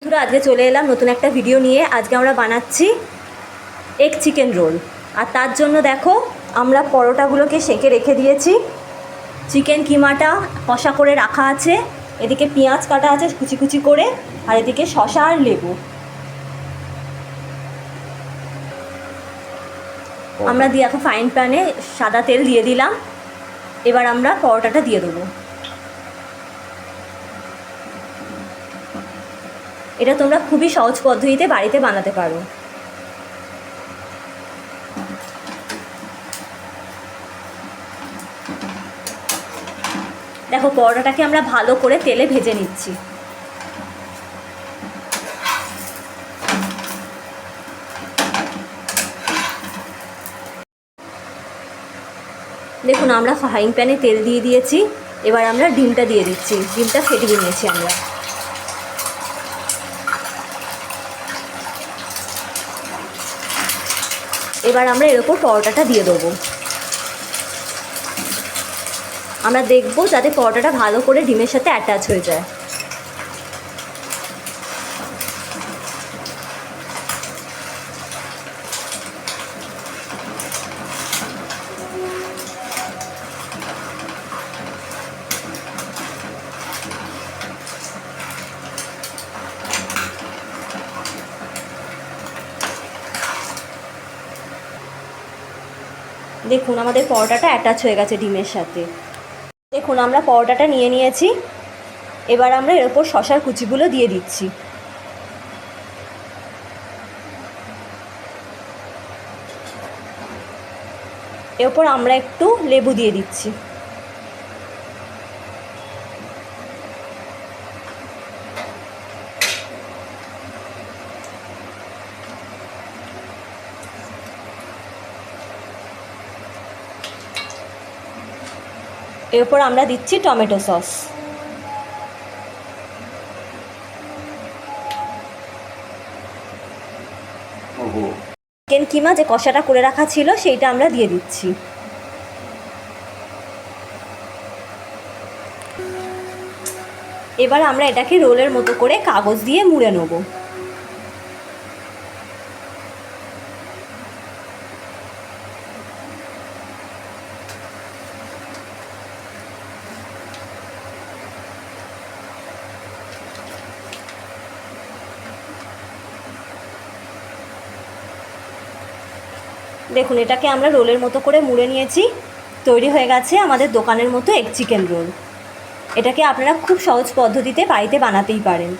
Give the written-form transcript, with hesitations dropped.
বন্ধুরা, আজকে চলে এলাম নতুন একটা ভিডিও নিয়ে। আজকে আমরা বানাচ্ছি এগ চিকেন রোল। আর তার জন্য দেখো, আমরা পরোটাগুলোকে সেঁকে রেখে দিয়েছি। চিকেন কিমাটা কষা করে রাখা আছে, এদিকে পেঁয়াজ কাটা আছে কুচি কুচি করে, আর এদিকে শসা আর লেবু। আমরা দিয়ে এখন ফ্রাইং প্যানে সাদা তেল দিয়ে দিলাম। এবার আমরা পরোটাটা দিয়ে দেবো। এটা তোমরা খুবই সহজ পদ্ধতিতে বাড়িতে বানাতে পারো। দেখো, পরোটাটাকে আমরা ভালো করে তেলে ভেজে নিচ্ছি। দেখুন, আমরা ফ্রাইং প্যানে তেল দিয়ে দিয়েছি। এবার আমরা ডিমটা দিয়ে দিচ্ছি। ডিমটা ফেটিয়ে নিয়েছি আমরা। এবার আমরা এর উপর পরোটাটা দিয়ে দেবো। আমরা দেখবো যাতে পরোটাটা ভালো করে ডিমের সাথে অ্যাটাচ হয়ে যায়। দেখুন, আমাদের পরোটাটা অ্যাটাচ হয়ে গেছে ডিমের সাথে। দেখুন, আমরা পরোটাটা নিয়ে নিয়েছি। এবার আমরা এর ওপর শসার কুচিগুলো দিয়ে দিচ্ছি। এর ওপর আমরা একটু লেবু দিয়ে দিচ্ছি। এরপর আমরা দিচ্ছি টমেটো সস। চিকেন কিমা যে কষাটা করে রাখা ছিল সেইটা আমরা দিয়ে দিচ্ছি। এবার আমরা এটাকে রোলের মতো করে কাগজ দিয়ে মুড়ে নেব। দেখুন, এটাকে আমরা রোলের মতো করে মুড়ে নিয়েছি। তৈরি হয়ে গেছে আমাদের দোকানের মতো এগ চিকেন রোল। এটাকে আপনারা খুব সহজ পদ্ধতিতে বাড়িতে বানাতেই পারেন।